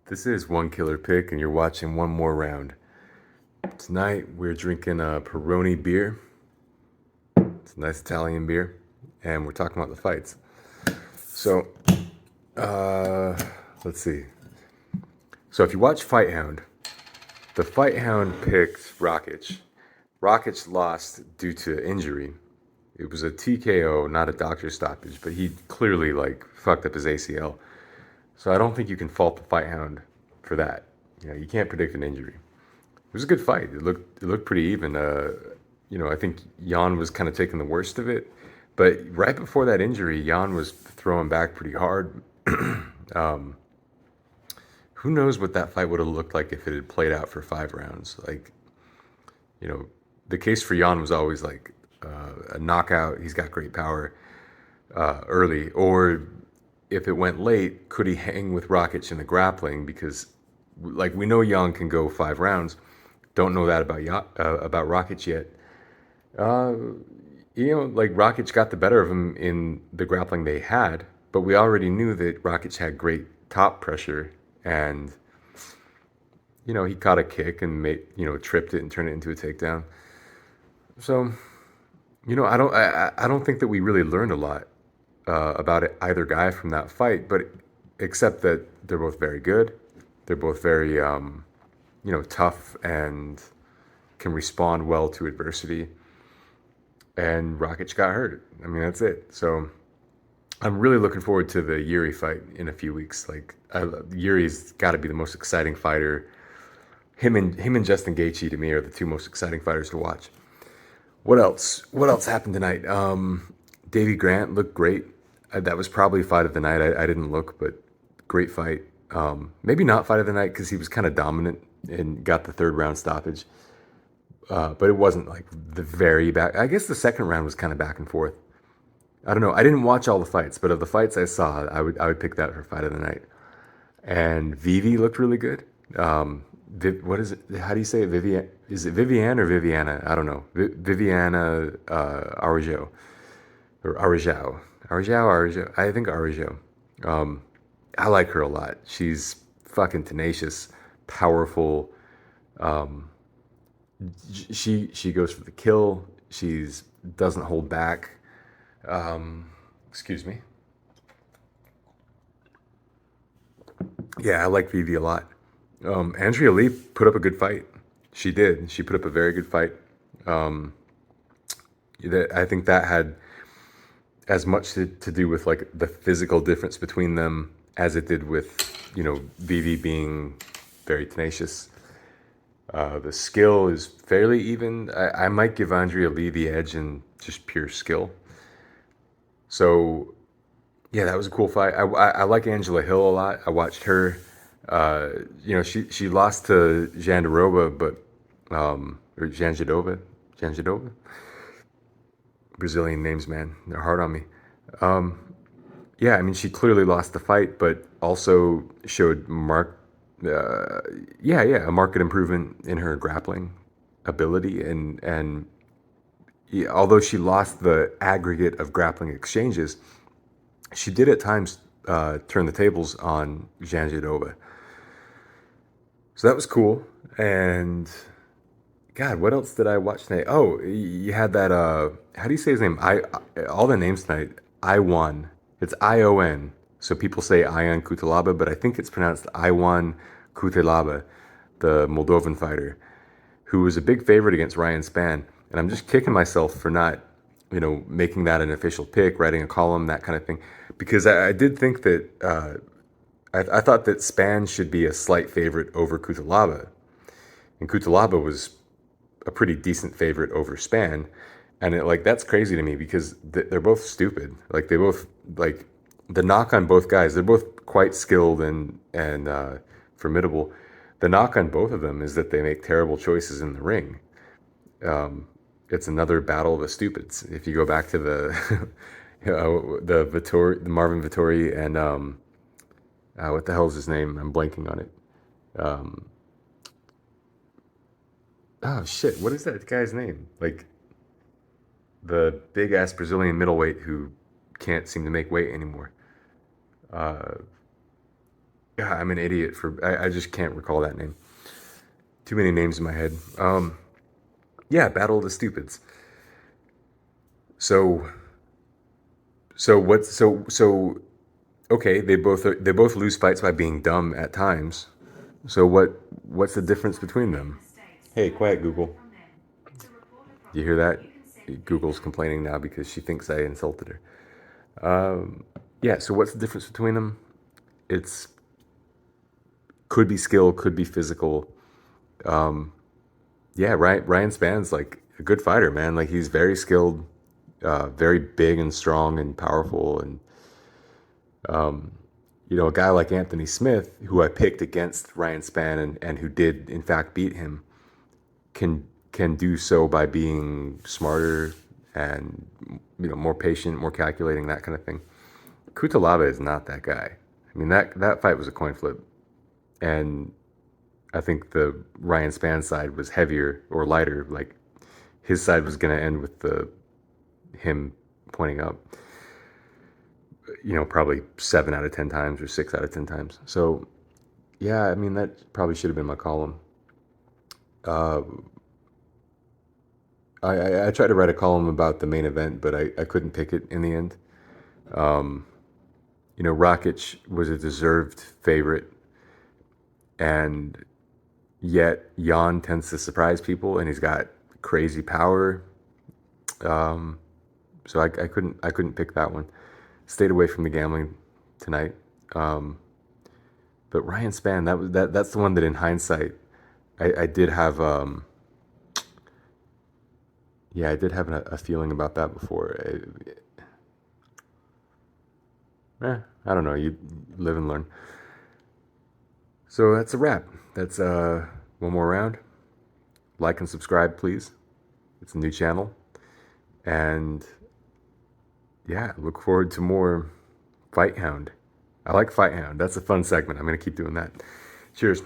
This is One Killer Pick, and you're watching one more round. Tonight, we're drinking a Peroni beer. It's a nice Italian beer, and we're talking about the fights. So, uh, let's see. So, if you watch Fight Hound, the Fight Hound picked Rakic. Rakic lost due to injury. It was a TKO, not a doctor stoppage, but he clearly fucked up his ACL. So I don't think you can fault the Fight Hound for that. You can't predict an injury. It was a good fight. It looked pretty even. I think Jan was kind of taking the worst of it, but right before that injury, Jan was throwing back pretty hard. um, who knows what that fight would have looked like if it had played out for 5 rounds? You know, the case for Jan was always a knockout. He's got great power early, or if it went late, could he hang with Rakic in the grappling? Because, we know Jan can go 5 rounds. Don't know that about Rakic yet. Uh, Rakic got the better of him in the grappling they had, but we already knew that Rakic had great top pressure, and he caught a kick and tripped it and turned it into a takedown. So, I don't think that we really learned a lot about either guy from that fight, but except that they're both very good. They're both very, tough and can respond well to adversity. And Rakic got hurt. I mean, that's it. So I'm really looking forward to the Yuri fight in a few weeks. Yuri's got to be the most exciting fighter. Him and Justin Gaethje to me are the two most exciting fighters to watch. What else? What else happened tonight? Davey Grant looked great. That was probably fight of the night. I didn't look, but great fight. Maybe not fight of the night because he was kind of dominant and got the third round stoppage. But it wasn't like the very back. I guess the second round was kind of back and forth. I don't know. I didn't watch all the fights, but of the fights I saw, I would pick that for fight of the night. And Vivi looked really good. What is it? How do you say it? Vivian? Is it Viviane or Viviana? I don't know. Viviana Araújo or Arajao. I think Araújo. Um, I like her a lot. She's fucking tenacious, powerful. Um, she goes for the kill. She's doesn't hold back. Excuse me. Yeah, I like Vivi a lot. Andrea Lee put up a good fight. She did. She put up a very good fight. Um, I think that had as much to do with the physical difference between them as it did with Vivi being very tenacious. The skill is fairly even. I might give Andrea Lee the edge in just pure skill. So yeah, that was a cool fight. I like Angela Hill a lot. I watched her. She lost to Jandiroba, but or Janjadova. Brazilian names, man, they're hard on me. Yeah, I mean, she clearly lost the fight, but also showed a marked improvement in her grappling ability, and yeah, although she lost the aggregate of grappling exchanges, she did at times turn the tables on Janjadova. So that was cool. And God, what else did I watch tonight? Oh, you had that. How do you say his name? All the names tonight. Iwan. It's Ion. So people say Ion Kutalaba, but I think it's pronounced Iwan Kutalaba, the Moldovan fighter, who was a big favorite against Ryan Spann. And I'm just kicking myself for not, making that an official pick, writing a column, that kind of thing, because I did think that I thought that Spann should be a slight favorite over Kutalaba, and Kutalaba was a pretty decent favorite over Spann, and that's crazy to me because they're both stupid. They both the knock on both guys. They're both quite skilled and formidable. The knock on both of them is that they make terrible choices in the ring. It's another battle of the stupids. If you go back to the the Marvin Vittori and what the hell is his name? I'm blanking on it. Um, oh shit, what is that guy's name? The big ass Brazilian middleweight who can't seem to make weight anymore. Uh, God, I'm an idiot for, I just can't recall that name. Too many names in my head. Yeah, Battle of the Stupids. So, so okay, they both lose fights by being dumb at times. So what's the difference between them? Hey, quiet Google. You hear that? Google's complaining now because she thinks I insulted her. Yeah, so what's the difference between them? It's could be skill, could be physical. Yeah, Ryan Span's like a good fighter, man. Like he's very skilled, very big and strong and powerful, and a guy like Anthony Smith, who I picked against Ryan Span and who did in fact beat him, can do so by being smarter and more patient, more calculating, that kind of thing. Kutalaba is not that guy. I mean that fight was a coin flip, and I think the Ryan Span side was heavier or lighter. Like his side was going to end with him pointing up. Probably 7 out of 10 times or 6 out of 10 times. So yeah, I mean that probably should have been my column. Uh, I tried to write a column about the main event, but I couldn't pick it in the end. Rakic was a deserved favorite, and yet Jan tends to surprise people, and he's got crazy power. So I couldn't pick that one. Stayed away from the gambling tonight. But Ryan Span, that's the one that in hindsight, I did have I did have a feeling about that before. I don't know. You live and learn. So that's a wrap. That's one more round. Like and subscribe, please. It's a new channel. And yeah, look forward to more Fight Hound. I like Fight Hound. That's a fun segment. I'm going to keep doing that. Cheers.